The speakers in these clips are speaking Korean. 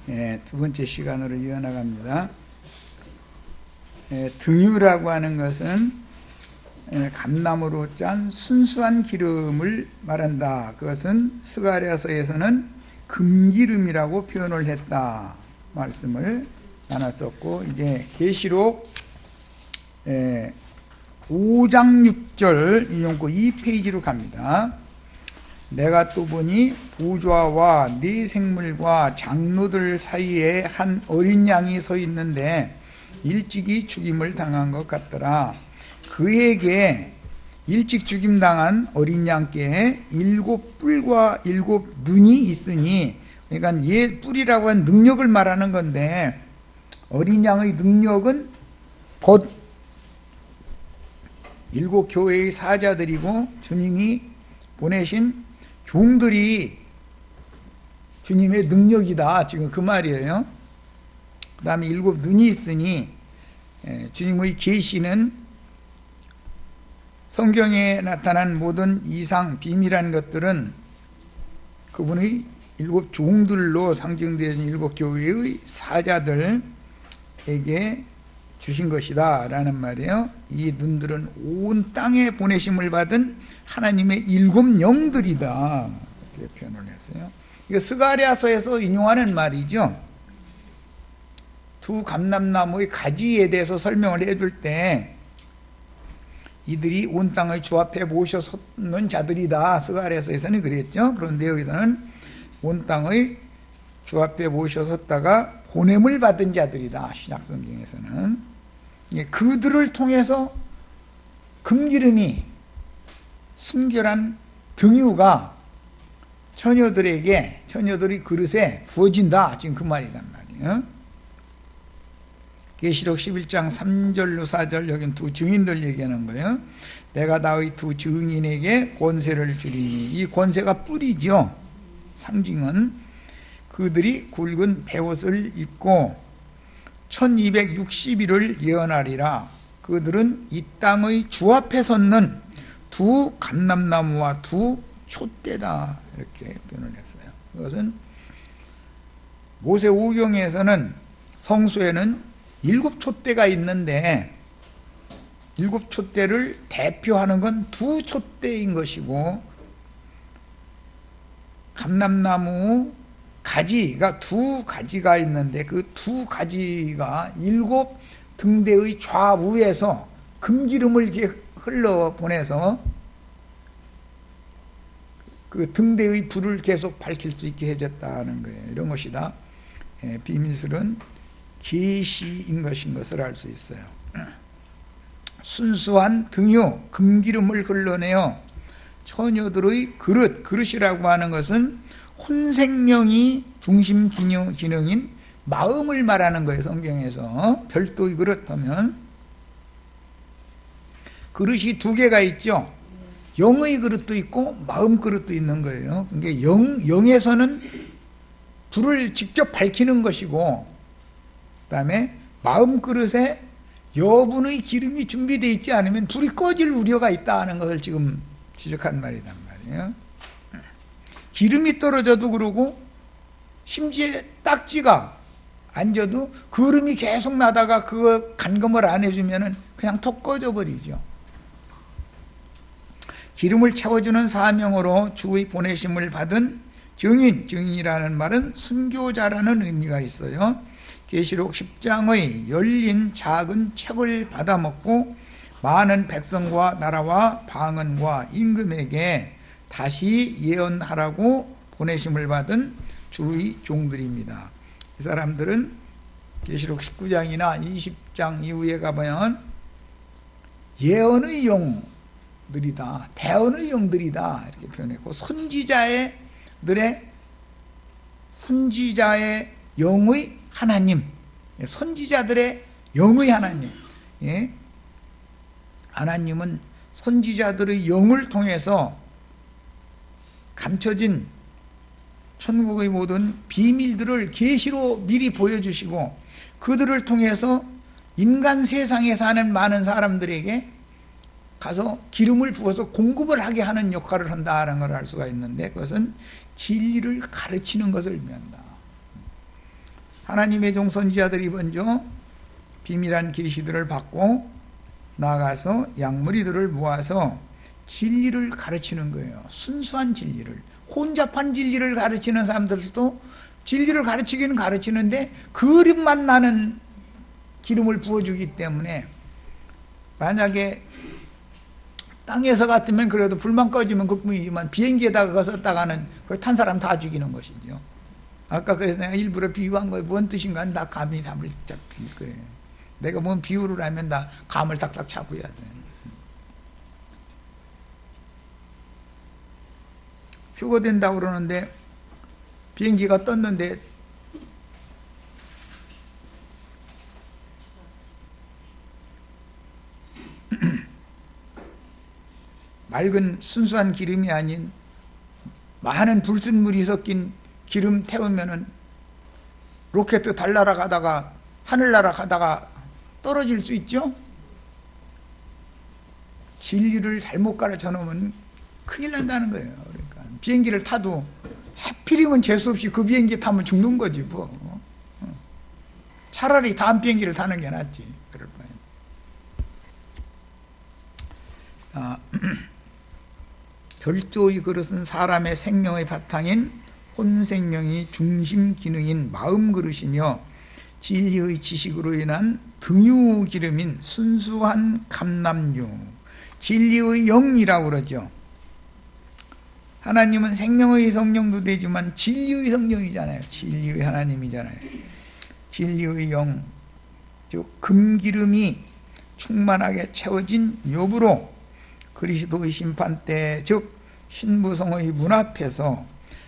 두 번째 시간으로 이어나갑니다. 등유라고 하는 것은 감나무로 짠 순수한 기름을 말한다. 그것은 스가랴서에서는 금기름이라고 표현을 했다 말씀을 나눴었고, 이제 계시록 5장 6절 인용구 2페이지로 갑니다. 내가 또 보니 보좌와 네 생물과 장로들 사이에 한 어린 양이 서 있는데 일찍이 죽임을 당한 것 같더라. 그에게 일찍 죽임당한 어린 양께 7뿔과 7눈이 있으니, 그러니까 얘 뿔이라고 한 능력을 말하는 건데, 어린 양의 능력은 곧 7교회의 사자들이고 주님이 보내신 종들이 주님의 능력이다, 지금 그 말이에요. 그 다음에 7눈이 있으니, 주님의 계시는 성경에 나타난 모든 이상 비밀한 것들은 그분의 7 종들로 상징되는 7교회의 사자들에게 주신 것이다 라는 말이에요. 이 눈들은 온 땅에 보내심을 받은 하나님의 7 영들이다, 이렇게 표현을 했어요. 이거 스가랴서에서 인용하는 말이죠. 두 감람나무의 가지에 대해서 설명을 해줄 때 이들이 온 땅의 주 앞에 모셔 섰는 자들이다, 스가랴서에서는 그랬죠. 그런데 여기서는 온 땅의 주 앞에 모셔 섰다가 보냄을 받은 자들이다, 신약성경에서는. 그들을 통해서 금기름이, 순결한 등유가 처녀들에게, 처녀들의 그릇에 부어진다, 지금 그 말이란 말이에요. 계시록 11장 3절로 4절, 여긴 두 증인들 얘기하는 거예요. 내가 나의 두 증인에게 권세를 주리니, 이 권세가 뿔이죠. 상징은 그들이 굵은 베옷을 입고 1260일을 예언하리라. 그들은 이 땅의 주 앞에 섰는 두 감람나무와 두 촛대다, 이렇게 표현을 했어요. 그것은 모세오경에서는 성소에는 7 촛대가 있는데 7 촛대를 대표하는 건 2 촛대인 것이고, 감람나무 가지가 2 가지가 있는데 그 2 가지가 7 등대의 좌우에서 금기름을 이렇게 흘러보내서 그 등대의 불을 계속 밝힐 수 있게 해줬다는 거예요. 이런 것이 다 비밀스러운 계시인 것을 알 수 있어요. 순수한 등유, 금기름을 흘러내어 처녀들의 그릇이라고 하는 것은 혼생명이 중심 기능인 마음을 말하는 거예요. 성경에서 별도의 그릇 하면 그릇이 2개가 있죠. 영의 그릇도 있고 마음 그릇도 있는 거예요. 그러니까 영에서는 불을 직접 밝히는 것이고, 그 다음에 마음 그릇에 여분의 기름이 준비되어 있지 않으면 불이 꺼질 우려가 있다는 것을 지금 지적한 말이란 말이에요. 기름이 떨어져도 그러고, 심지어 딱지가 앉아도 그름이 계속 나다가 그거 간검을 안 해주면 그냥 톡 꺼져버리죠. 기름을 채워주는 사명으로 주의 보내심을 받은 증인이라는 말은 순교자라는 의미가 있어요. 계시록 10장의 열린 작은 책을 받아먹고 많은 백성과 나라와 방언과 임금에게 다시 예언하라고 보내심을 받은 주의 종들입니다. 이 사람들은 계시록 19장이나 20장 이후에 가보면 예언의 영들이다, 대언의 영들이다, 이렇게 표현했고, 선지자의 영의 하나님, 선지자들의 영의 하나님. 하나님은 선지자들의 영을 통해서 감춰진 천국의 모든 비밀들을 계시로 미리 보여주시고, 그들을 통해서 인간 세상에 사는 많은 사람들에게 가서 기름을 부어서 공급을 하게 하는 역할을 한다는 걸 알 수가 있는데, 그것은 진리를 가르치는 것을 의미한다. 하나님의 종 선지자들이 먼저 비밀한 계시들을 받고 나가서 양무리들을 모아서 진리를 가르치는 거예요. 순수한 진리를. 혼잡한 진리를 가르치는 사람들도 진리를 가르치기는 가르치는데 그릇만 나는 기름을 부어주기 때문에, 만약에 땅에서 같으면 그래도 불만 꺼지면 극복이지만 비행기에다가 가서다가는 그걸 탄 사람 다 죽이는 것이죠. 아까 그래서 내가 일부러 비유한 거예요. 뭔 뜻인가 하면 다 감이 답을 잡힐 거예요. 내가 뭔 비유를 하면 다 감을 딱딱 잡아야 돼. 휴거된다고 그러는데 비행기가 떴는데 맑은 순수한 기름이 아닌 많은 불순물이 섞인 기름 태우면은 로켓 달 날아가다가 하늘 날아가다가 떨어질 수 있죠? 진리를 잘못 가르쳐 놓으면 큰일 난다는 거예요. 그러니까 비행기를 타도 하필이면 재수없이 그 비행기 타면 죽는 거지 뭐. 차라리 다음 비행기를 타는 게 낫지. 그럴 바에. 별조의 그릇은 사람의 생명의 바탕인 혼생명이 중심 기능인 마음 그릇이며 진리의 지식으로 인한 등유 기름인 순수한 감람유, 진리의 영이라고 그러죠. 하나님은 생명의 성령도 되지만 진리의 성령이잖아요. 진리의 하나님이잖아요. 진리의 영, 즉 금기름이 충만하게 채워진 욥으로 그리스도의 심판때, 즉 신부성의 문 앞에서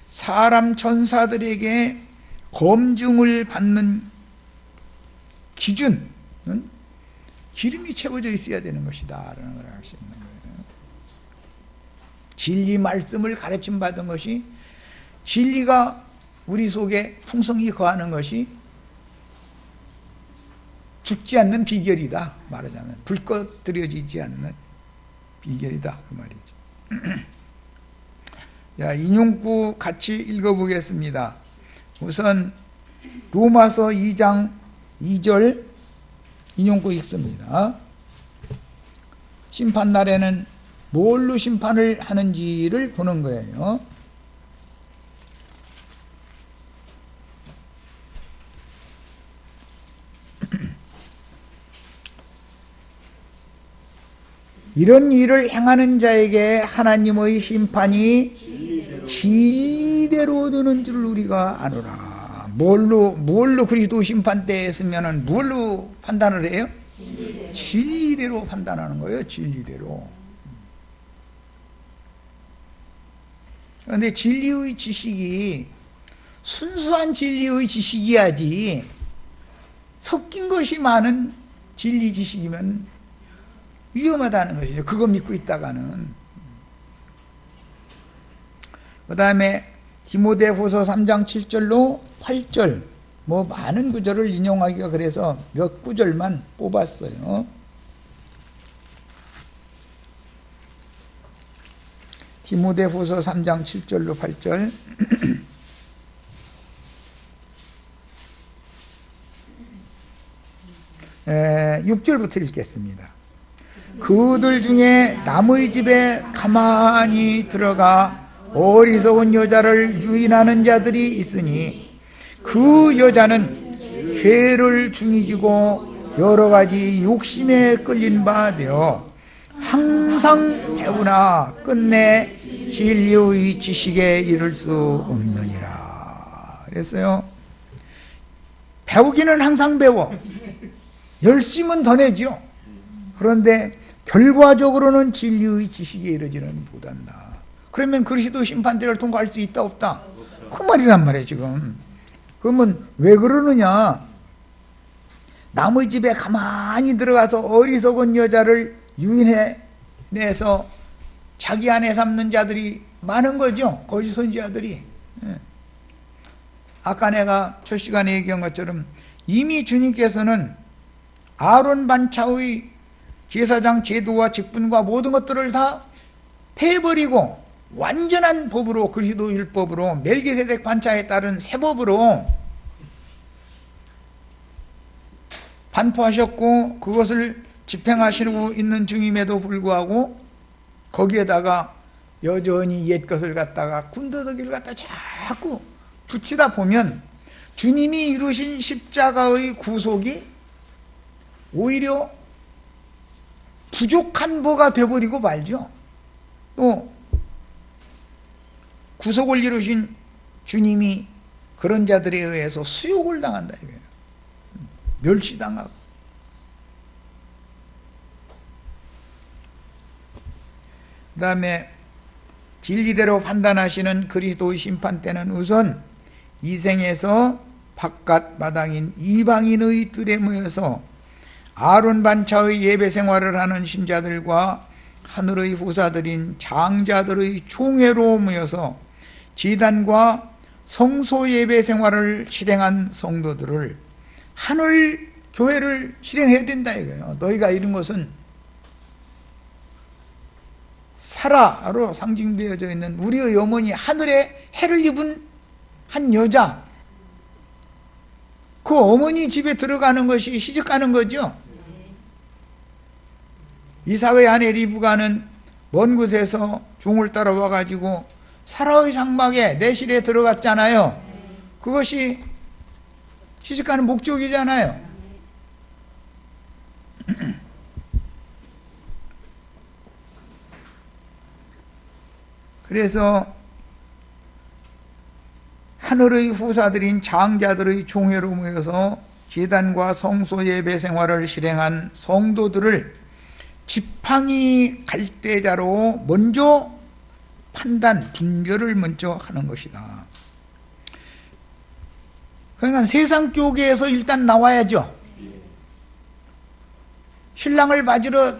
사람 천사들에게 검증을 받는 기준은 기름이 채워져 있어야 되는 것이다 라는 걸 알 수 있는 거예요. 진리 말씀을 가르침 받은 것이, 진리가 우리 속에 풍성히 거하는 것이 죽지 않는 비결이다 말하자면, 불 꺼뜨려지지 않는 비결이다 그 말이죠. 자, 인용구 같이 읽어보겠습니다. 우선 로마서 2장 2절 인용구 읽습니다. 심판날에는 뭘로 심판을 하는지를 보는 거예요. 이런 일을 행하는 자에게 하나님의 심판이 진리대로 되는 줄 우리가 아노라. 뭘로 그리스도 심판 때 했으면은 뭘로 판단을 해요? 진리대로 판단하는 거예요. 진리대로. 그런데 진리의 지식이 순수한 진리의 지식이야지, 섞인 것이 많은 진리 지식이면 위험하다는 것이죠. 그거 믿고 있다가는. 그 다음에 디모데후서 3장 7절로 8절, 뭐 많은 구절을 인용하기가 그래서 몇 구절만 뽑았어요. 디모데후서 3장 7절로 8절. 6절부터 읽겠습니다. 그들 중에 남의 집에 가만히 들어가 어리석은 여자를 유인하는 자들이 있으니 그 여자는 죄를 중이지고 여러 가지 욕심에 끌린 바 되어 항상 배우나 끝내 진리의 지식에 이를 수 없느니라. 그랬어요. 배우기는 항상 배워. 열심은 더 내죠. 그런데 결과적으로는 진리의 지식에 이르지는 못한다. 그러면 그리스도 심판대를 통과할 수 있다 없다? 그 말이란 말이에요 지금. 그러면 왜 그러느냐? 남의 집에 가만히 들어가서 어리석은 여자를 유인해내서 자기 안에 삼는 자들이 많은 거죠. 거짓 선지자들이. 아까 내가 첫 시간에 얘기한 것처럼 이미 주님께서는 아론 반차의 제사장 제도와 직분과 모든 것들을 다 폐해버리고 완전한 법으로, 그리스도 율법으로, 멜기세덱 반차에 따른 새 법으로 반포하셨고 그것을 집행하시고 있는 중임에도 불구하고 거기에다가 여전히 옛 것을 갖다가 군더더기를 갖다 자꾸 붙이다 보면 주님이 이루신 십자가의 구속이 오히려 부족한 보가 되어버리고 말죠. 또 구속을 이루신 주님이 그런 자들에 의해서 수욕을 당한다 이거예요. 멸시당하고. 그 다음에 진리대로 판단하시는 그리스도의 심판 때는 우선 이 생에서 바깥 마당인 이방인의 뜰에 모여서 아론 반차의 예배 생활을 하는 신자들과 하늘의 후사들인 장자들의 총회로 모여서 제단과 성소 예배 생활을 실행한 성도들을 하늘 교회를 실행해야 된다 이거예요. 너희가 이런 것은 사라로 상징되어져 있는 우리의 어머니 하늘에 해를 입은 한 여자, 그 어머니 집에 들어가는 것이 시집가는 거죠. 이삭의 아내 리브가는 먼 곳에서 종을 따라와 가지고 사라의 장막에 내실에 들어갔잖아요. 그것이 시집가는 목적이잖아요. 그래서 하늘의 후사들인 장자들의 총회로 모여서 제단과 성소 예배 생활을 실행한 성도들을 지팡이 갈대자로 먼저 판단, 분별을 먼저 하는 것이다. 그러니까 세상 교계에서 일단 나와야죠. 신랑을 맞으러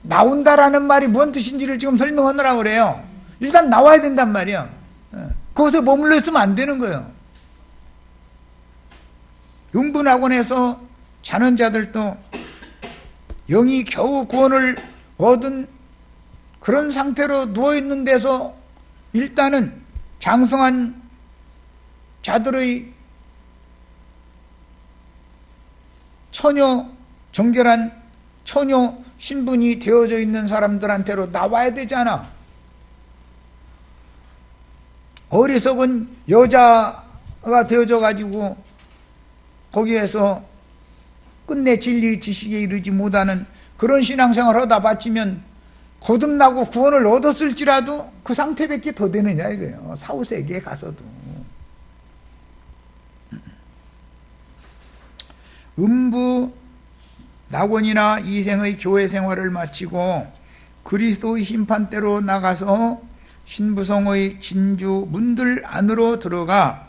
나온다라는 말이 뭔 뜻인지를 지금 설명하느라고 그래요. 일단 나와야 된단 말이야. 거기서 머물러 있으면 안 되는 거예요. 용분학원에서 자는 자들도 영이 겨우 구원을 얻은 그런 상태로 누워있는 데서 일단은 장성한 자들의 처녀, 정결한 처녀 신분이 되어져 있는 사람들한테로 나와야 되잖아. 어리석은 여자가 되어져 가지고 거기에서 끝내 진리 지식에 이르지 못하는 그런 신앙생활을 하다 바치면 거듭나고 구원을 얻었을지라도 그 상태밖에 더 되느냐 이거예요. 사후세계에 가서도. 음부 낙원이나 이생의 교회 생활을 마치고 그리스도의 심판대로 나가서 신부성의 진주 문들 안으로 들어가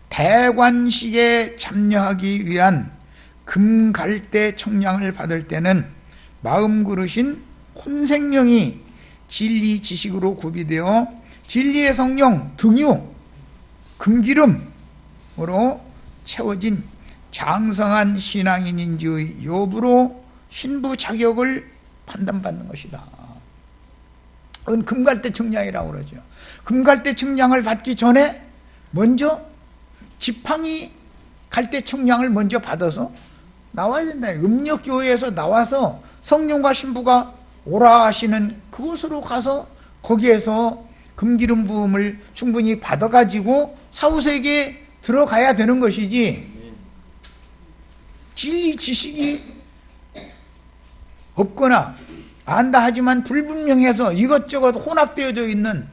대관식에 참여하기 위한 금갈대 청량을 받을 때는 마음 그릇인 혼생령이 진리 지식으로 구비되어 진리의 성령 등유 금기름으로 채워진 장성한 신앙인인지의 여부로 신부 자격을 판단받는 것이다. 그건 금갈대 청량이라고 그러죠. 금갈대 청량을 받기 전에 먼저 지팡이 갈대 청량을 먼저 받아서 나와야 된다. 음력교회에서 나와서 성령과 신부가 오라 하시는 그곳으로 가서 거기에서 금기름 부음을 충분히 받아가지고 사후세계에 들어가야 되는 것이지, 진리 지식이 없거나 안다 하지만 불분명해서 이것저것 혼합되어져 있는,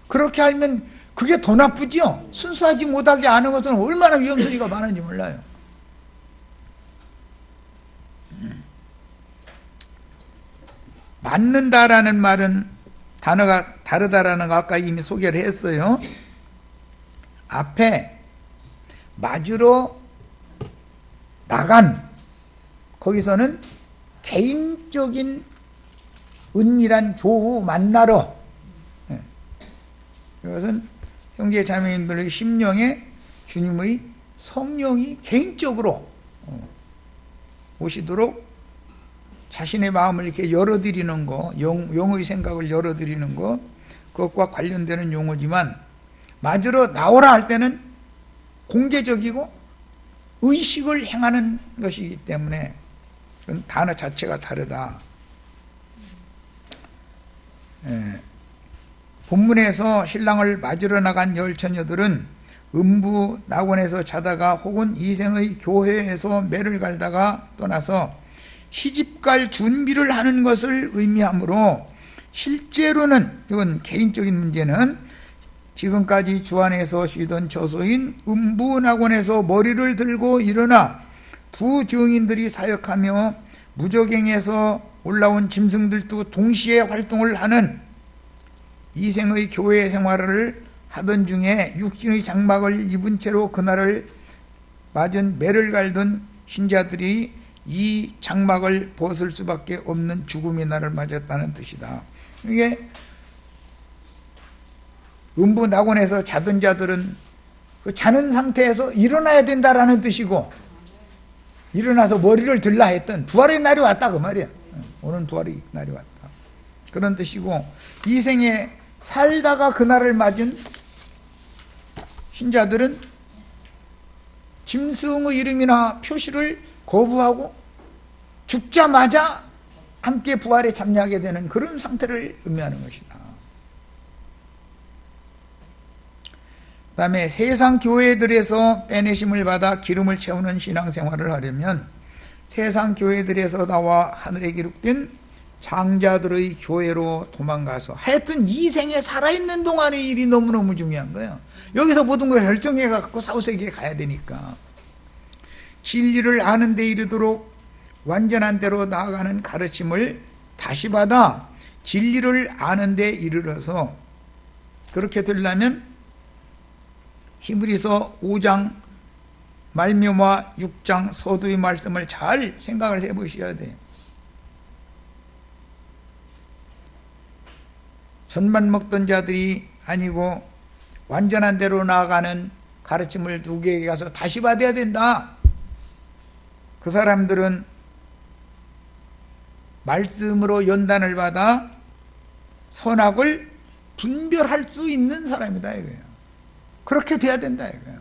그렇게 하면 그게 더 나쁘죠. 순수하지 못하게 아는 것은 얼마나 위험소리가 많은지 몰라요. 맞는다라는 말은 단어가 다르다라는 거 아까 이미 소개를 했어요. 앞에 맞으러 나간, 거기서는 개인적인 은밀한 조우 만나러, 이것은 형제 자매님들의 심령에 주님의 성령이 개인적으로 오시도록 자신의 마음을 이렇게 열어드리는 거, 영의 생각을 열어드리는 거, 그것과 관련되는 용어지만, 맞으러 나오라 할 때는 공개적이고 의식을 행하는 것이기 때문에 그건 단어 자체가 다르다. 본문에서 신랑을 맞으러 나간 열처녀들은 음부 낙원에서 자다가 혹은 이생의 교회에서 매를 갈다가 떠나서 시집갈 준비를 하는 것을 의미하므로, 실제로는, 이건 개인적인 문제는 지금까지 주 안에서 쉬던 처소인 음부 낙원에서 머리를 들고 일어나 두 증인들이 사역하며 무저갱에서 올라온 짐승들도 동시에 활동을 하는 이생의 교회 생활을 하던 중에 육신의 장막을 입은 채로 그날을 맞은 매를 갈던 신자들이 이 장막을 벗을 수밖에 없는 죽음의 날을 맞았다는 뜻이다. 이게 음부 낙원에서 자던 자들은 그 자는 상태에서 일어나야 된다라는 뜻이고, 일어나서 머리를 들라 했던 부활의 날이 왔다 그 말이야. 오는 부활의 날이 왔다 그런 뜻이고, 이 생에 살다가 그날을 맞은 신자들은 짐승의 이름이나 표시를 거부하고 죽자마자 함께 부활에 참여하게 되는 그런 상태를 의미하는 것이다. 그 다음에 세상 교회들에서 빼내심을 받아 기름을 채우는 신앙생활을 하려면 세상 교회들에서 나와 하늘에 기록된 장자들의 교회로 도망가서, 하여튼 이 생에 살아있는 동안의 일이 너무너무 중요한 거예요. 여기서 모든 걸 결정해갖고 사후세계에 가야 되니까 진리를 아는 데 이르도록 완전한 대로 나아가는 가르침을 다시 받아 진리를 아는 데 이르러서, 그렇게 되려면 히브리서 5장 말미암아 6장 서두의 말씀을 잘 생각을 해보셔야 돼요. 선만 먹던 자들이 아니고 완전한 대로 나아가는 가르침을 누구에게 가서 다시 받아야 된다. 그 사람들은 말씀으로 연단을 받아 선악을 분별할 수 있는 사람이다 이거예요. 그렇게 돼야 된다 이거예요.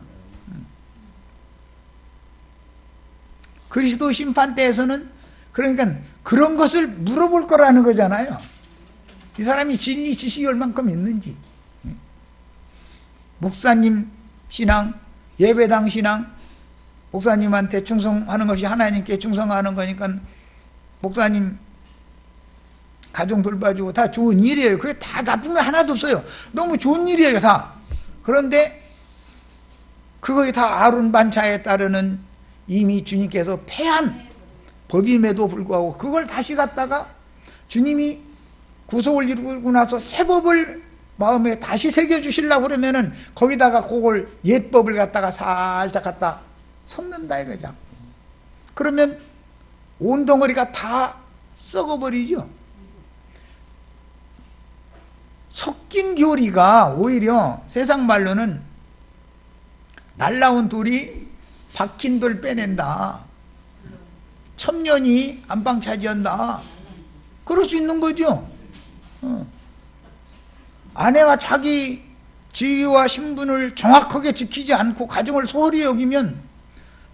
그리스도 심판 때에서는 그러니까 그런 것을 물어볼 거라는 거잖아요. 이 사람이 진리 지식이 얼만큼 있는지, 목사님 신앙, 예배당 신앙, 목사님한테 충성하는 것이 하나님께 충성하는 거니까 목사님 가정 돌봐주고 다 좋은 일이에요. 그게 다 나쁜 거 하나도 없어요. 너무 좋은 일이에요 다. 그런데 그거에 다 아론 반차에 따르는 이미 주님께서 폐한 법임에도 불구하고 그걸 다시 갖다가 주님이 구속을 이루고 나서 새 법을 마음에 다시 새겨주시려고 그러면은 거기다가 그걸 옛법을 갖다가 살짝 갖다 섞는다 이거죠. 그러면 온 덩어리가 다 썩어버리죠. 섞인 교리가 오히려 세상 말로는 날라온 돌이 박힌 돌 빼낸다. 첩년이 안방 차지한다. 그럴 수 있는 거죠. 아내가 자기 지위와 신분을 정확하게 지키지 않고 가정을 소홀히 여기면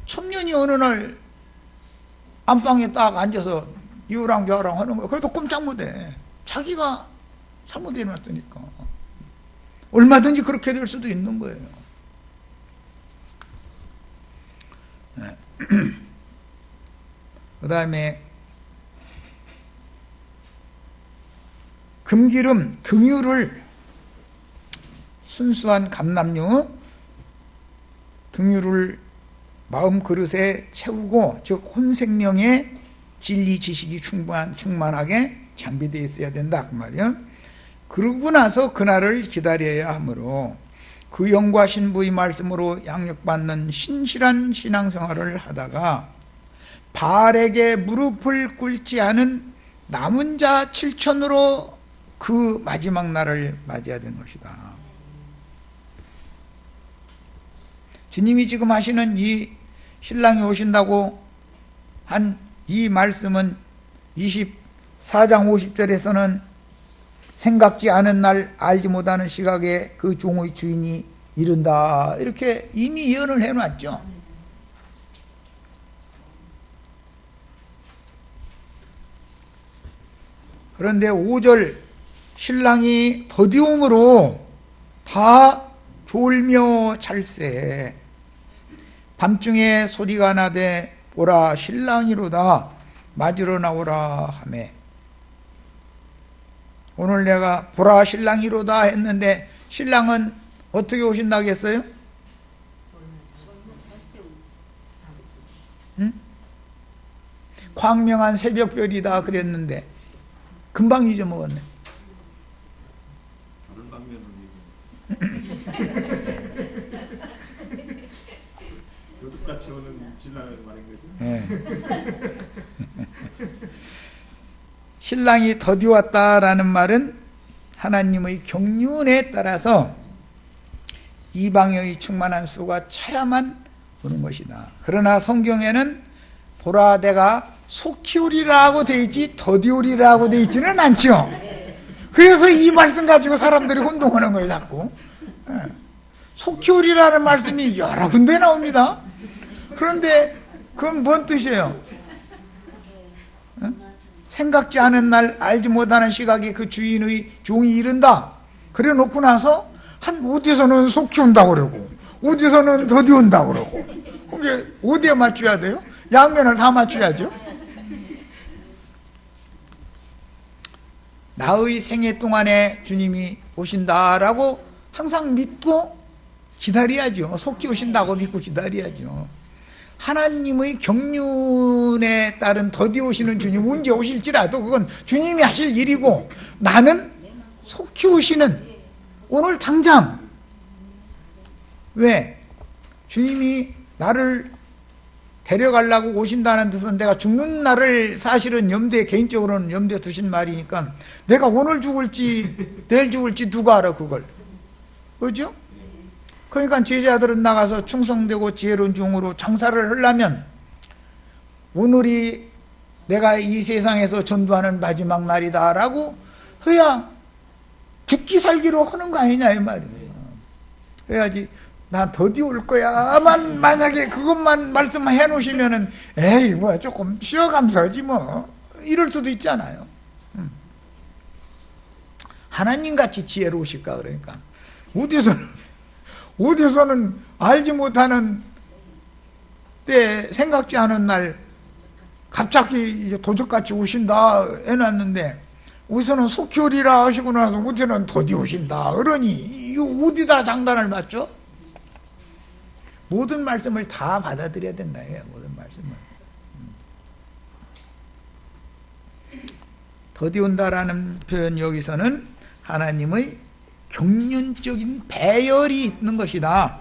첩년이 어느 날 안방에 딱 앉아서 이우랑 저우랑 하는 거야. 그래도 꼼짝 못해. 자기가 잘못해놨으니까. 얼마든지 그렇게 될 수도 있는 거예요. 네. 그 다음에 금기름, 등유를 순수한 감람류, 등유를 마음 그릇에 채우고, 즉 혼생명의 진리 지식이 충만하게 장비되어 있어야 된다 그 말이야. 그러고 나서 그날을 기다려야 하므로 그 영과 신부의 말씀으로 양육받는 신실한 신앙생활을 하다가 바알에게 무릎을 꿇지 않은 남은 자 7천으로 그 마지막 날을 맞이해야 되는 것이다. 주님이 지금 하시는 이 신랑이 오신다고 한 이 말씀은 24장 50절에서는 생각지 않은 날 알지 못하는 시각에 그 종의 주인이 이른다 이렇게 이미 예언을 해놨죠. 그런데 5절 신랑이 더디움으로 다 졸며 찰세. 밤중에 소리가 나되 보라 신랑이로다 맞으러 나오라 하매. 오늘 내가 보라 신랑이로다 했는데 신랑은 어떻게 오신다고 했어요? 응? 광명한 새벽별이다 그랬는데 금방 잊어먹었네. 다른 방면으로 요즘같이 오는 신랑을 말인 거죠? 네. 신랑이 더디왔다라는 말은 하나님의 경륜에 따라서 이방의 충만한 수가 차야만 오는 것이다. 그러나 성경에는 보라 내가 속히 오리라고 돼 있지 더디오리라고 돼 있지는 않죠. 그래서 이 말씀 가지고 사람들이 혼동하는 거예요 자꾸. 속히 오리라는 말씀이 여러 군데 나옵니다. 그런데 그건 뭔 뜻이에요? 생각지 않은 날 알지 못하는 시각에 그 주인의 종이 이른다. 그래 놓고 나서 한 어디서는 속히 온다고 그러고 어디서는 더디 온다고 그러고 그게 어디에 맞춰야 돼요? 양면을 다 맞춰야죠. 나의 생애 동안에 주님이 오신다라고 항상 믿고 기다려야죠. 속히 오신다고 믿고 기다려야죠. 하나님의 경륜에 따른 더디 오시는 주님 언제 오실지라도 그건 주님이 하실 일이고 나는 속히 오시는 오늘 당장 왜? 주님이 나를 데려가려고 오신다는 뜻은 내가 죽는 날을 사실은 개인적으로는 염두에 두신 말이니까 내가 오늘 죽을지 내일 죽을지 누가 알아 그걸. 그죠? 그러니까 제자들은 나가서 충성되고 지혜로운 종으로 장사를 하려면 오늘이 내가 이 세상에서 전도하는 마지막 날이다라고 해야 죽기 살기로 하는 거 아니냐 이 말이에요. 해야지 나 더디 올 거야만 만약에 그것만 말씀해 놓으시면은 에이 뭐야 조금 쉬어가면서 하지 뭐 이럴 수도 있잖아요. 하나님같이 지혜로우실까 그러니까 어디서는 알지 못하는 때 생각지 않은 날 갑자기 이제 도적같이 오신다 해놨는데 어디서는 속히 오리라 하시고 나서 어디서는 더디 오신다 그러니 이거 어디다 장단을 맞죠? 모든 말씀을 다 받아들여야 된다 해요. 모든 말씀을. 더디 온다라는 표현 여기서는 하나님의 경륜적인 배열이 있는 것이다.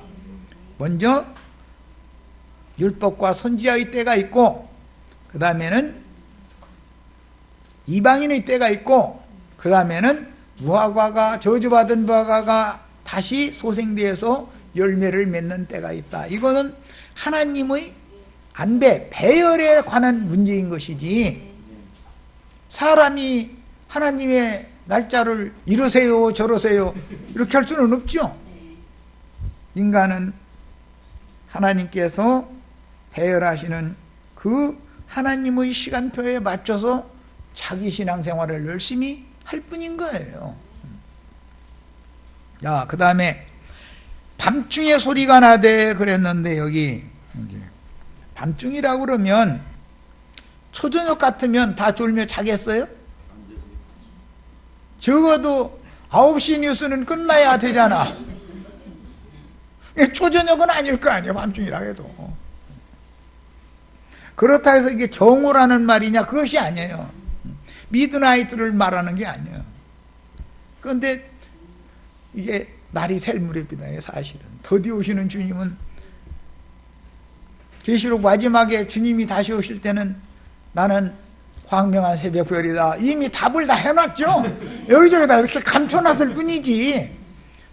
먼저 율법과 선지자의 때가 있고 그 다음에는 이방인의 때가 있고 그 다음에는 무화과가 저주받은 무화과가 다시 소생되어서 열매를 맺는 때가 있다. 이거는 하나님의 안배, 배열에 관한 문제인 것이지 사람이 하나님의 날짜를 이러세요 저러세요 이렇게 할 수는 없죠. 인간은 하나님께서 배열하시는 그 하나님의 시간표에 맞춰서 자기 신앙생활을 열심히 할 뿐인 거예요. 자, 그 다음에 밤중에 소리가 나되 그랬는데 여기 밤중이라고 그러면 초저녁 같으면 다 졸며 자겠어요? 적어도 9시 뉴스는 끝나야 되잖아. 초저녁은 아닐 거 아니에요. 밤중이라 해도. 그렇다 해서 이게 정오라는 말이냐 그것이 아니에요. 미드나이트를 말하는 게 아니에요. 그런데 이게 날이 셀 무렵이다 사실은. 더디 오시는 주님은 계시록 마지막에 주님이 다시 오실 때는 나는 광명한 새벽별이다 이미 답을 다 해놨죠. 여기저기다 이렇게 감춰놨을 뿐이지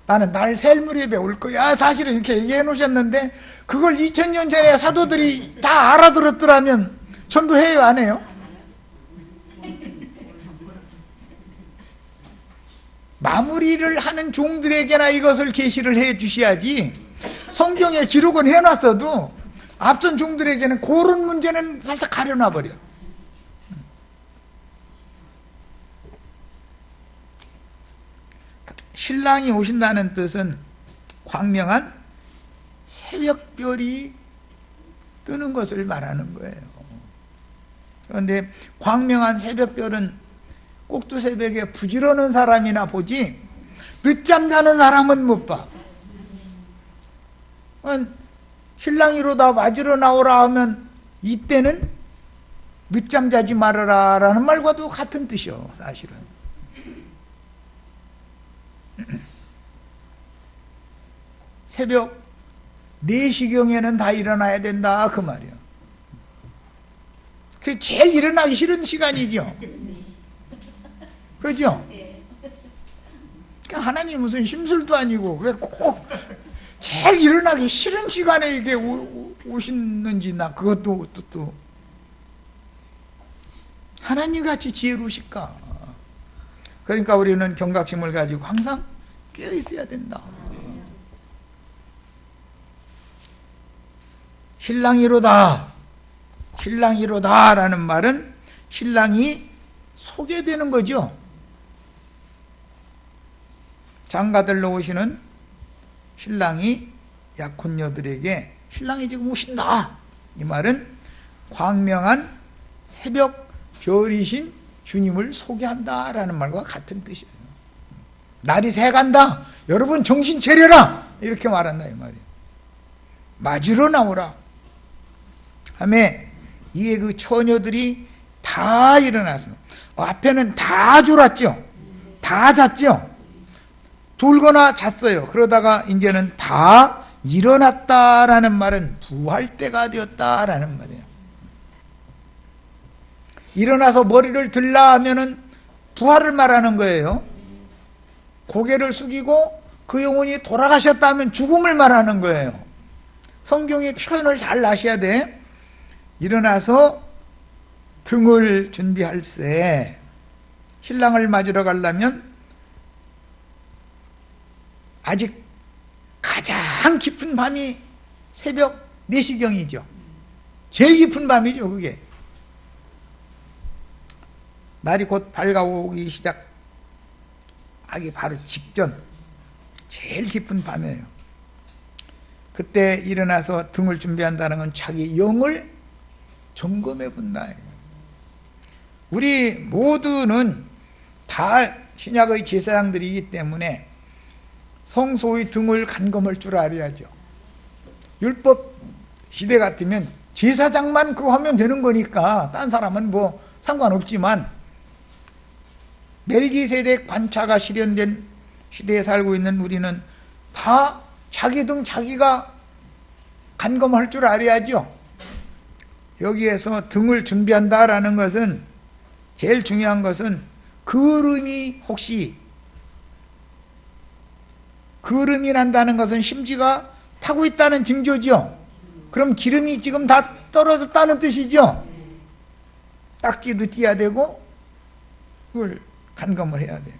나는 날 셀 무렵에 올 거야 사실은 이렇게 얘기해 놓으셨는데 그걸 2000년 전에 사도들이 다 알아들었더라면 전도해요 안 해요? 마무리를 하는 종들에게나 이것을 계시를 해 주셔야지 성경에 기록은 해놨어도 앞선 종들에게는 그런 문제는 살짝 가려놔 버려. 신랑이 오신다는 뜻은 광명한 새벽별이 뜨는 것을 말하는 거예요. 그런데 광명한 새벽별은 꼭두새벽에 부지런한 사람이나 보지 늦잠 자는 사람은 못 봐. 신랑이로다 맞으러 나오라 하면 이때는 늦잠 자지 말아라 라는 말과도 같은 뜻이요, 사실은. 새벽 4시경에는 다 일어나야 된다, 그 말이요. 그게 제일 일어나기 싫은 시간이죠. 그죠? 그러니까 하나님 무슨 심술도 아니고 왜 꼭 제일 일어나기 싫은 시간에 이게 오시는지 나 그것도 또 하나님 같이 지혜로우실까? 그러니까 우리는 경각심을 가지고 항상 깨어 있어야 된다. 신랑이로다. 신랑이로다 라는 말은 신랑이 소개되는 거죠. 장가들러 오시는 신랑이 약혼녀들에게 신랑이 지금 오신다. 이 말은 광명한 새벽 별이신 주님을 소개한다라는 말과 같은 뜻이에요. 날이 새간다. 여러분 정신 차려라. 이렇게 말한다 이 말이에요. 맞으러 나오라. 하매 이에 그 처녀들이 다 일어나서 앞에는 다 졸았죠. 다 잤죠. 졸거나 잤어요. 그러다가 이제는 다 일어났다라는 말은 부할 때가 되었다라는 말이에요. 일어나서 머리를 들라 하면은 부활을 말하는 거예요. 고개를 숙이고 그 영혼이 돌아가셨다 하면 죽음을 말하는 거예요. 성경의 표현을 잘 아셔야 돼. 일어나서 등을 준비할세. 신랑을 맞으러 가려면 아직 가장 깊은 밤이 새벽 4시경이죠. 제일 깊은 밤이죠, 그게. 날이 곧 밝아오기 시작하기 바로 직전, 제일 깊은 밤이에요. 그때 일어나서 등을 준비한다는 건 자기 영을 점검해 본다. 우리 모두는 다 신약의 제사장들이기 때문에 성소의 등을 간검할 줄 알아야죠. 율법 시대 같으면 제사장만 그거 하면 되는 거니까 딴 사람은 뭐 상관없지만 멜기세덱 반차가 실현된 시대에 살고 있는 우리는 다 자기 등 자기가 간검할 줄 알아야죠. 여기에서 등을 준비한다라는 것은 제일 중요한 것은 그름이 혹시 그름이 난다는 것은 심지가 타고 있다는 징조죠. 그럼 기름이 지금 다 떨어졌다는 뜻이죠. 딱지도 띄어야 되고 그걸 간검을 해야 돼요.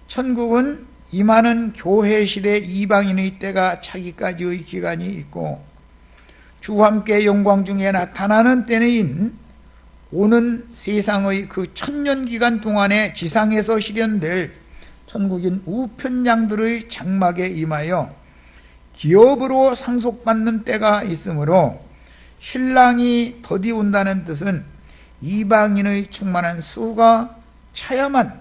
천국은 임하는 교회 시대 이방인의 때가 차기까지의 기간이 있고 주와 함께 영광 중에 나타나는 때는 오는 세상의 그 천년 기간 동안에 지상에서 실현될 천국인 우편장들의 장막에 임하여 기업으로 상속받는 때가 있으므로 신랑이 더디 온다는 뜻은 이방인의 충만한 수가 차야만,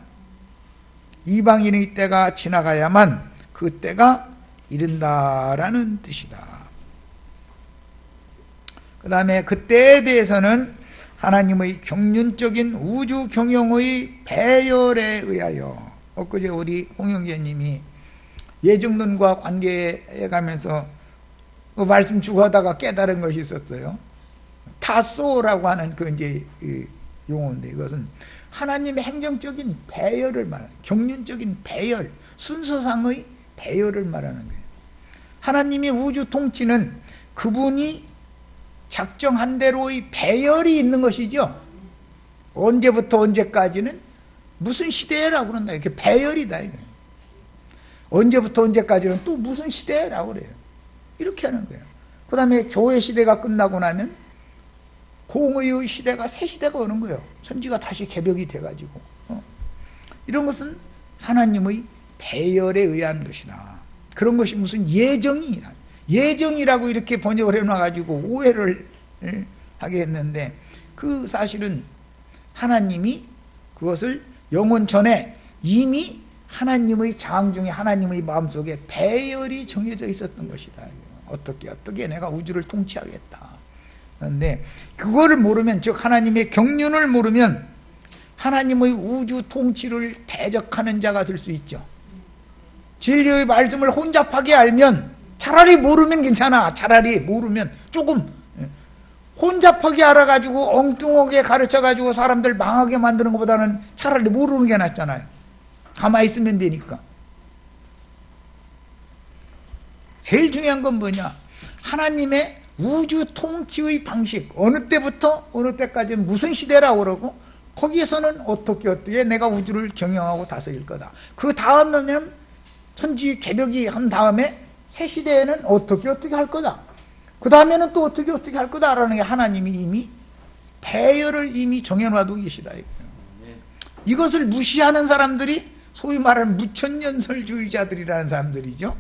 이방인의 때가 지나가야만 그 때가 이른다라는 뜻이다. 그 다음에 그 때에 대해서는 하나님의 경륜적인 우주 경영의 배열에 의하여, 엊그제 우리 홍영재님이 예정론과 관계해 가면서 그 말씀 주고 하다가 깨달은 것이 있었어요. 타소라고 하는 그 이제 용어인데 이것은 하나님의 행정적인 배열을 말하는, 경륜적인 배열, 순서상의 배열을 말하는 거예요. 하나님의 우주 통치는 그분이 작정한 대로의 배열이 있는 것이죠. 언제부터 언제까지는 무슨 시대라고 그런다. 이렇게 배열이다. 언제부터 언제까지는 또 무슨 시대라고 그래요. 이렇게 하는 거예요. 그 다음에 교회 시대가 끝나고 나면 공의의 시대가 새 시대가 오는 거예요. 천지가 다시 개벽이 돼가지고. 이런 것은 하나님의 배열에 의한 것이다. 그런 것이 무슨 예정이라고 이렇게 번역을 해놔가지고 오해를 하게 했는데, 그 사실은 하나님이 그것을 영원 전에 이미 하나님의 장 중에 하나님의 마음속에 배열이 정해져 있었던 것이다. 어떻게 내가 우주를 통치하겠다. 그런데 그거를 모르면, 즉 하나님의 경륜을 모르면 하나님의 우주 통치를 대적하는 자가 될 수 있죠. 진리의 말씀을 혼잡하게 알면, 차라리 모르면 괜찮아. 차라리 모르면 조금 혼잡하게 알아가지고 엉뚱하게 가르쳐가지고 사람들 망하게 만드는 것보다는 차라리 모르는 게 낫잖아요. 가만히 있으면 되니까. 제일 중요한 건 뭐냐? 하나님의 우주 통치의 방식, 어느 때부터 어느 때까지는 무슨 시대라고 그러고, 거기에서는 어떻게 내가 우주를 경영하고 다스릴 거다. 그 다음에는 천지 개벽이 한 다음에 새 시대에는 어떻게 할 거다. 그 다음에는 또 어떻게 할 거다라는 게 하나님이 이미 배열을 이미 정해놔두고 계시다. 이것을 무시하는 사람들이 소위 말하는 무천년설주의자들이라는 사람들이죠.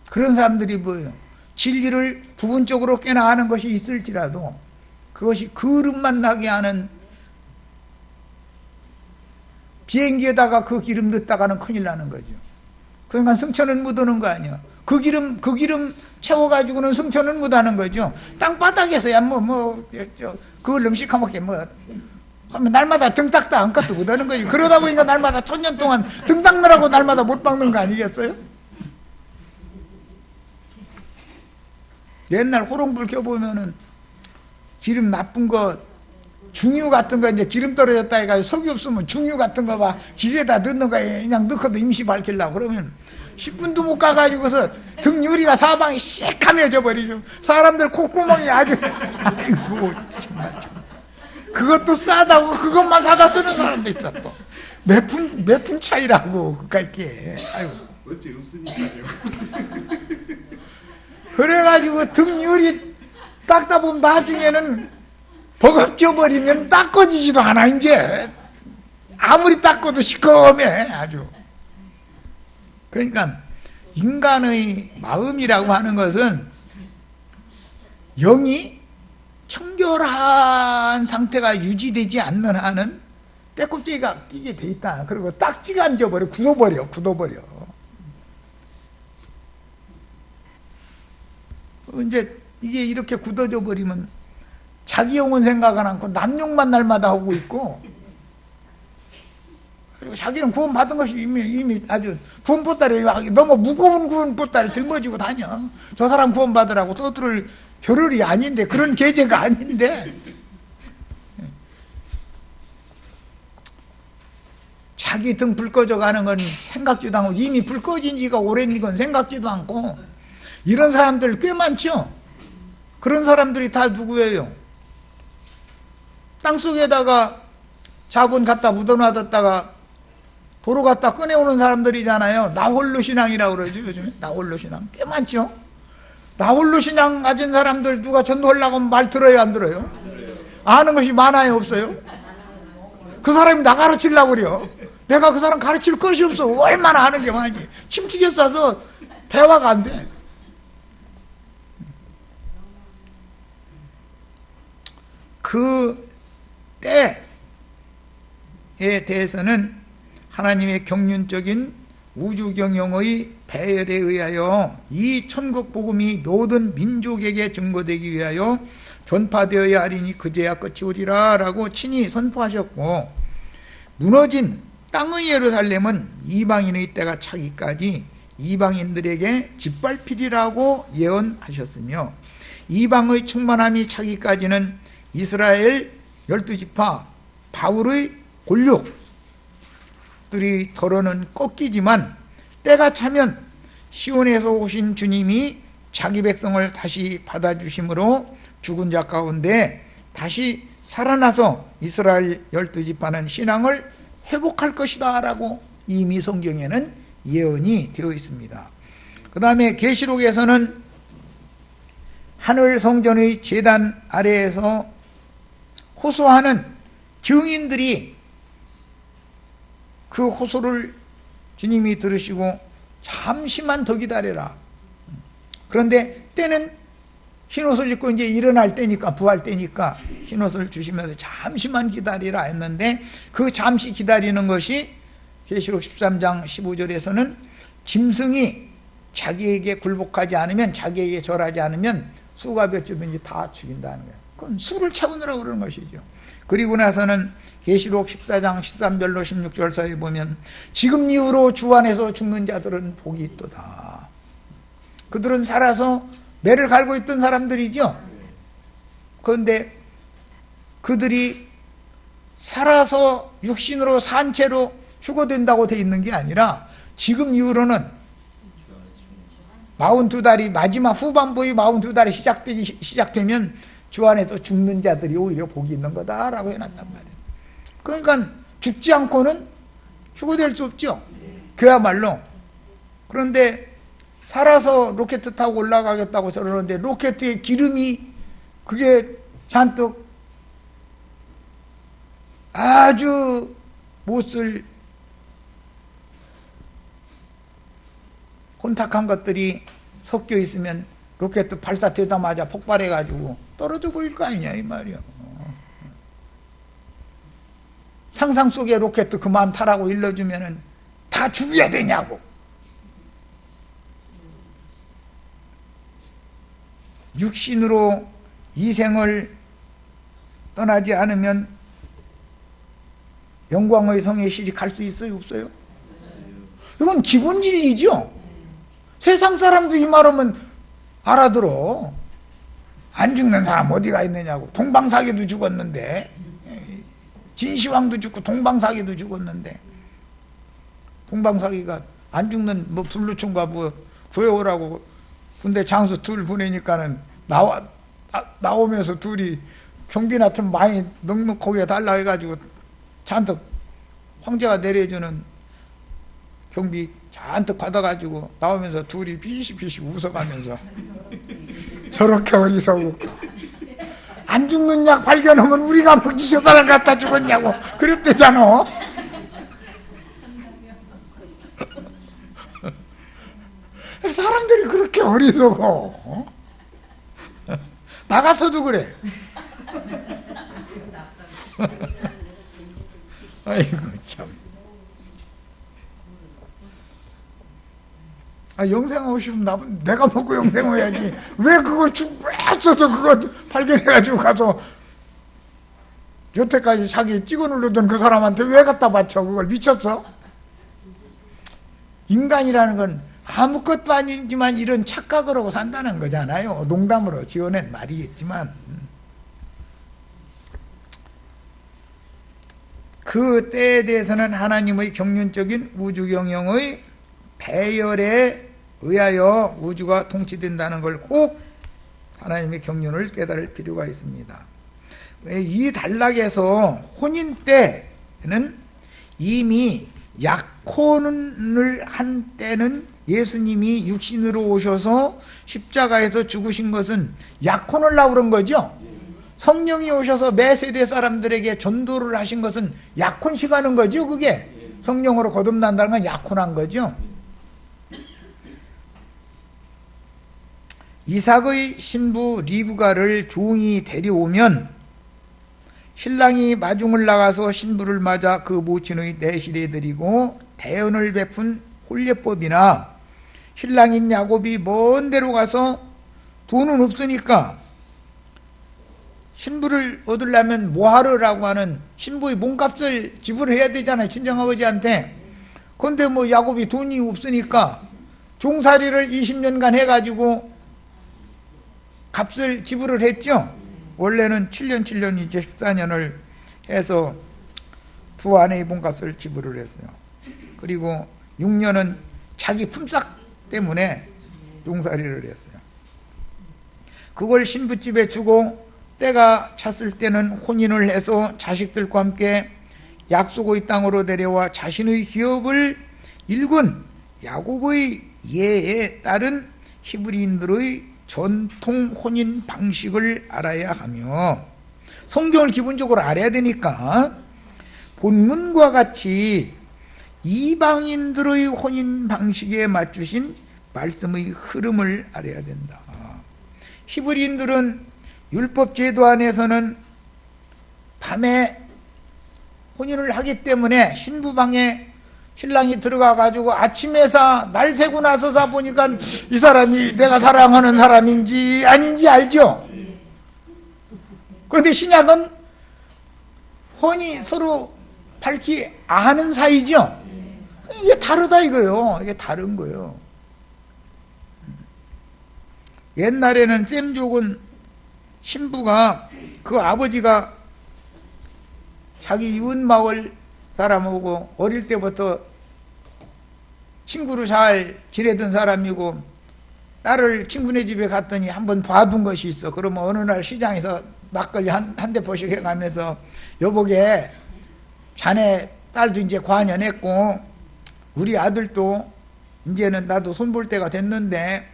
그런 사람들이 뭐예요? 진리를 부분적으로 꽤나 아는 것이 있을지라도 그것이 그릇만 나게 하는, 비행기에다가 그 기름 넣다가는 큰일 나는 거죠. 그러니까 승천은 못 오는 거 아니야. 그 기름 채워가지고는 승천은 못 하는 거죠. 땅바닥에서야 그걸 음식하먹게 하면 날마다 등 닦다 안 깎도 못 하는 거지. 그러다 보니까 날마다 1000년 동안 등 닦느라고 날마다 못 닦는 거 아니겠어요? 옛날 호롱불 켜보면은 기름 나쁜 거, 중유 같은 거, 이제 기름 떨어졌다 해가지고 석유 없으면 중유 같은 거 봐 기계에다 넣는 거 그냥 넣고도 임시 밝히려고 그러면 10분도 못 가가지고서 등 유리가 사방이 시커매져 버리죠. 사람들 콧구멍이 아주 아이고 정말 그것도 싸다고 그것만 사다 쓰는 사람도 있어. 또 몇 푼 차이라고 그까이게. 아이고 어째 없으니까요. 그래가지고 등 유리 닦다 보면 나중에는 버겁져 버리면 닦아지지도 않아. 이제 아무리 닦아도 시커매 아주. 그러니까 인간의 마음이라고 하는 것은 영이 청결한 상태가 유지되지 않는 한은 빼꼼짝이가 끼게 돼 있다. 그리고 딱지가 앉아버려, 굳어버려. 이제 이게 이렇게 굳어져 버리면 자기 영혼 생각은 않고 남 욕만 날마다 하고 있고, 그리고 자기는 구원받은 것이 이미 아주 구원보따리, 너무 무거운 구원보따리 짊어지고 다녀. 저 사람 구원받으라고 떠들을 겨를이 아닌데, 그런 계제가 아닌데. 자기 등 불 꺼져 가는 건 생각지도 않고, 이미 불 꺼진 지가 오래된 건 생각지도 않고, 이런 사람들 꽤 많죠. 그런 사람들이 다 누구예요? 땅속에다가 자본 갖다 묻어놔뒀다가 도로 갖다 꺼내오는 사람들이잖아요. 나홀로 신앙이라고 그러죠. 요즘에 나홀로 신앙 꽤 많죠. 나홀로 신앙 가진 사람들 누가 전도하려고 하면 말 들어요, 안 들어요? 아는 것이 많아요, 없어요? 그 사람이 나 가르치려고 그래요. 내가 그 사람 가르칠 것이 없어. 얼마나 아는 게 많지. 침튀겨 싸서 대화가 안 돼. 그 때에 대해서는 하나님의 경륜적인 우주경영의 배열에 의하여 이 천국 복음이 모든 민족에게 증거되기 위하여 전파되어야 하리니 그제야 끝이 오리라 라고 친히 선포하셨고, 무너진 땅의 예루살렘은 이방인의 때가 차기까지 이방인들에게 짓밟히리라고 예언하셨으며, 이방의 충만함이 차기까지는 이스라엘 12지파 바울의 권력들이 더러는 꺾이지만, 때가 차면 시온에서 오신 주님이 자기 백성을 다시 받아주심으로 죽은 자 가운데 다시 살아나서 이스라엘 12지파는 신앙을 회복할 것이다 라고 이미 성경에는 예언이 되어 있습니다. 그 다음에 계시록에서는 하늘 성전의 제단 아래에서 호소하는 증인들이 그 호소를 주님이 들으시고 잠시만 더 기다려라. 그런데 때는 흰옷을 입고 이제 일어날 때니까, 부활 때니까 흰옷을 주시면서 잠시만 기다리라 했는데, 그 잠시 기다리는 것이 계시록 13장 15절에서는 짐승이 자기에게 굴복하지 않으면, 자기에게 절하지 않으면 수가 몇 주든지 다 죽인다는 거예요. 그건 수를 채우느라고 그러는 것이죠. 그리고 나서는 계시록 14장 13절로 16절 사이에 보면, 지금 이후로 주 안에서 죽는 자들은 복이 있도다. 그들은 살아서 매를 갈고 있던 사람들이죠. 그런데 그들이 살아서 육신으로 산 채로 휴거된다고 돼 있는 게 아니라, 지금 이후로는 42달이 마지막 후반부의 42달이 시작되면 주 안에서 죽는 자들이 오히려 복이 있는 거다라고 해놨단 말이에요. 그러니까 죽지 않고는 휴거될 수 없죠. 그야말로. 그런데 살아서 로켓 타고 올라가겠다고 저러는데, 로켓의 기름이 그게 잔뜩 아주 못쓸 혼탁한 것들이 섞여 있으면 로켓 발사되자마자 폭발해가지고 떨어져 보일 거 아니냐 이 말이야. 상상 속에 로켓 그만 타라고 일러주면은 다 죽여야 되냐고. 육신으로 이 생을 떠나지 않으면 영광의 성에 시집갈 수 있어요, 없어요? 이건 기본 진리죠. 세상 사람도 이 말하면 알아들어. 안 죽는 사람 어디가 있느냐고. 동방사기도 죽었는데, 진시황도 죽고 동방사기도 죽었는데, 동방사기가 안 죽는 뭐 불루충과 뭐 구해오라고 군대 장수 둘 보내니까는 나오면서 둘이 경비나트는 많이 넉넉하게 달라 해가지고 잔뜩 황제가 내려주는 경비 잔뜩 받아가지고 나오면서 둘이 비시비시 웃어가면서 저렇게 어리석을까. 안 죽는 약 발견하면 우리가 뭐 저 사람 갖다 죽었냐고 그랬대잖아. 사람들이 그렇게 어리석어. 나가서도 그래. 아이고 참. 영생하고 싶으면 내가 먹고 영생해야지. 왜 그걸 왜 써서 그거 발견해가지고 가서 여태까지 자기 찍어 누르던 그 사람한테 왜 갖다 바쳐? 그걸 미쳤어? 인간이라는 건 아무것도 아니지만 이런 착각을 하고 산다는 거잖아요. 농담으로 지어낸 말이겠지만. 그 때에 대해서는 하나님의 경륜적인 우주경영의 배열에 의하여 우주가 통치된다는 걸 꼭 하나님의 경륜을 깨달을 필요가 있습니다. 이 단락에서 혼인 때는 이미 약혼을 한 때는 예수님이 육신으로 오셔서 십자가에서 죽으신 것은 약혼을 하려고 그런 거죠. 성령이 오셔서 매 세대 사람들에게 전도를 하신 것은 약혼식 하는 거죠. 그게 성령으로 거듭난다는 건 약혼한 거죠. 이삭의 신부 리브가를 종이 데려오면 신랑이 마중을 나가서 신부를 맞아 그 모친의 내실에 드리고 대언을 베푼 혼례법이나, 신랑인 야곱이 먼 데로 가서 돈은 없으니까 신부를 얻으려면 모하르라고 하는 신부의 몸값을 지불해야 되잖아요, 친정아버지한테. 그런데 뭐 야곱이 돈이 없으니까 종살이를 20년간 해가지고 값을 지불을 했죠. 원래는 7년 이제 14년을 해서 두 아내의 몸값을 지불을 했어요. 그리고 6년은 자기 품삯 때문에 종살이를 했어요. 그걸 신부집에 주고 때가 찼을 때는 혼인을 해서 자식들과 함께 약속의 땅으로 데려와 자신의 기업을 일군 야곱의 예에 따른 히브리인들의 전통 혼인 방식을 알아야 하며, 성경을 기본적으로 알아야 되니까 본문과 같이 이방인들의 혼인 방식에 맞추신 말씀의 흐름을 알아야 된다. 히브리인들은 율법 제도 안에서는 밤에 혼인을 하기 때문에 신부방에 신랑이 들어가 가지고 아침에서 날 새고 나서서 보니까 이 사람이 내가 사랑하는 사람인지 아닌지 알죠? 그런데 신약은 혼이 서로 밝히 아는 사이죠? 이게 다르다 이거요. 이게 다른 거예요. 옛날에는 셈족은 신부가 그 아버지가 자기 이웃마을 사람하고 어릴 때부터 친구로 잘 지내던 사람이고 딸을 친구네 집에 갔더니 한번 봐둔 것이 있어. 그러면 어느 날 시장에서 막걸리 한 대 포씩 해가면서 여보게 자네 딸도 이제 관연했고 우리 아들도 이제는 나도 손볼 때가 됐는데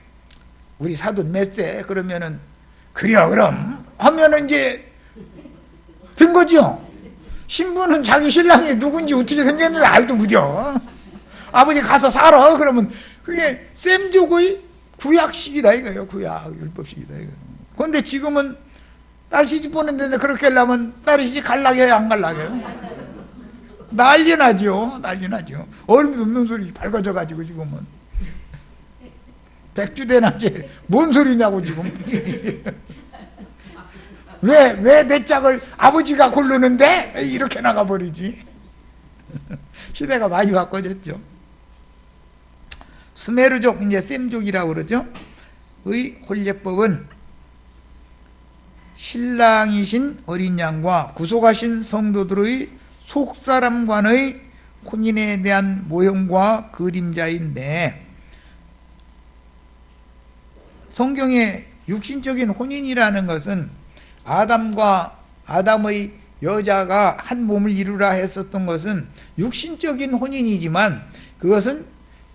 우리 사돈 몇 세? 그러면은 그래요 그럼 하면은 이제 된 거죠. 신부는 자기 신랑이 누군지 어떻게 생겼는지 알도 무려. 아버지 가서 살아 그러면 그게 셈족의 구약식이다 이거예요. 구약 율법식이다 이거. 그런데 지금은 딸 시집 보는데 그렇게 하려면 딸이 시집 갈라게요 안 갈라게요? 난리 나죠. 난리 나죠. 얼음도 없는 소리 밝아져 가지고 지금은 백주대낮에 뭔 소리냐고 지금. 왜 내 짝을 아버지가 고르는데 이렇게 나가버리지. 시대가 많이 바꿔졌죠. 스메르족 이제 셈족이라고 그러죠. 의 혼례법은 신랑이신 어린 양과 구속하신 성도들의 속사람간의 혼인에 대한 모형과 그림자인데 성경의 육신적인 혼인이라는 것은 아담의 여자가 한 몸을 이루라 했었던 것은 육신적인 혼인이지만 그것은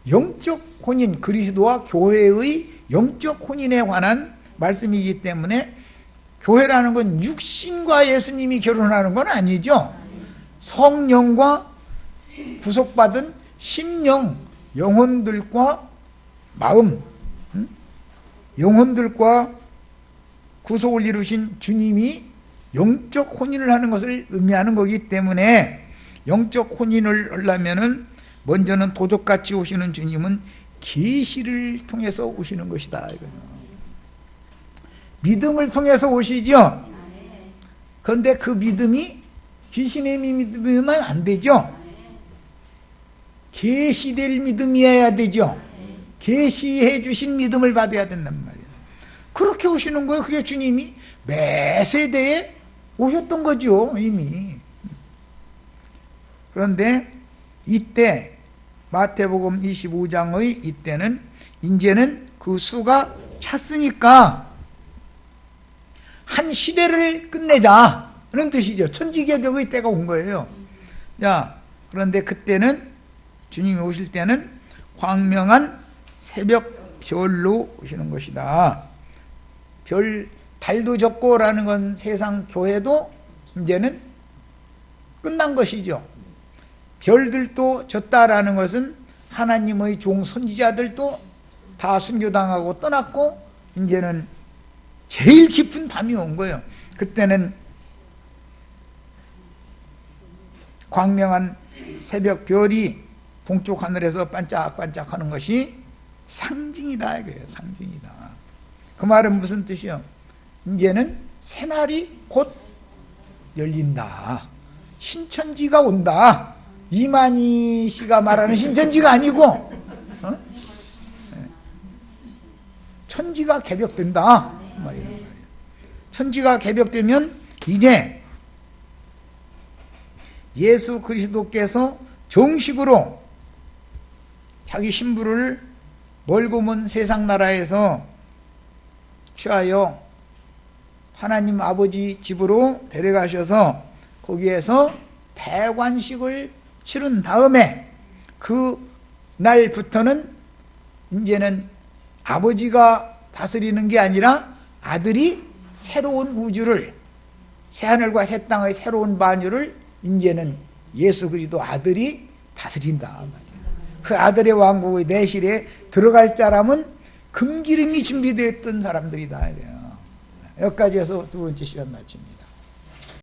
영적 혼인, 그리스도와 교회의 영적 혼인에 관한 말씀이기 때문에 교회라는 건 육신과 예수님이 결혼하는 건 아니죠. 성령과 구속받은 심령, 영혼들과 마음, 영혼들과 구속을 이루신 주님이 영적 혼인을 하는 것을 의미하는 거기 때문에 영적 혼인을 하려면은 먼저는 도적같이 오시는 주님은 계시를 통해서 오시는 것이다. 믿음을 통해서 오시죠. 그런데 그 믿음이 귀신의 믿음이면 안 되죠. 계시될 믿음이어야 되죠. 계시해 주신 믿음을 받아야 된단 말이에요. 그렇게 오시는 거예요. 그게 주님이 매 세대에 오셨던 거죠, 이미. 그런데 이때 마태복음 25장의 이때는 이제는 그 수가 찼으니까 한 시대를 끝내자 그런 뜻이죠. 천지개벽의 때가 온 거예요. 자, 그런데 그때는 주님이 오실 때는 광명한 새벽 별로 오시는 것이다. 달도 적고라는 건 세상 교회도 이제는 끝난 것이죠. 별들도 졌다라는 것은 하나님의 종 선지자들도 다 순교당하고 떠났고 이제는 제일 깊은 밤이 온 거예요. 그때는 광명한 새벽 별이 동쪽 하늘에서 반짝반짝 하는 것이 상징이다 이거예요. 상징이다. 그 말은 무슨 뜻이요? 이제는 새날이 곧 열린다. 신천지가 온다. 이만희 씨가 말하는 신천지가 아니고 천지가 개벽된다. 천지가 개벽되면 이제 예수 그리스도께서 정식으로 자기 신부를 멀고 먼 세상 나라에서 취하여 하나님 아버지 집으로 데려가셔서 거기에서 대관식을 치른 다음에 그 날부터는 이제는 아버지가 다스리는 게 아니라 아들이 새로운 우주를, 새하늘과 새 땅의 새로운 반유를 이제는 예수 그리스도 아들이 다스린다. 그 아들의 왕국의 내실에 들어갈 자라면 금기름이 준비되었던 사람들이다. 여기까지 해서 두 번째 시간 마칩니다.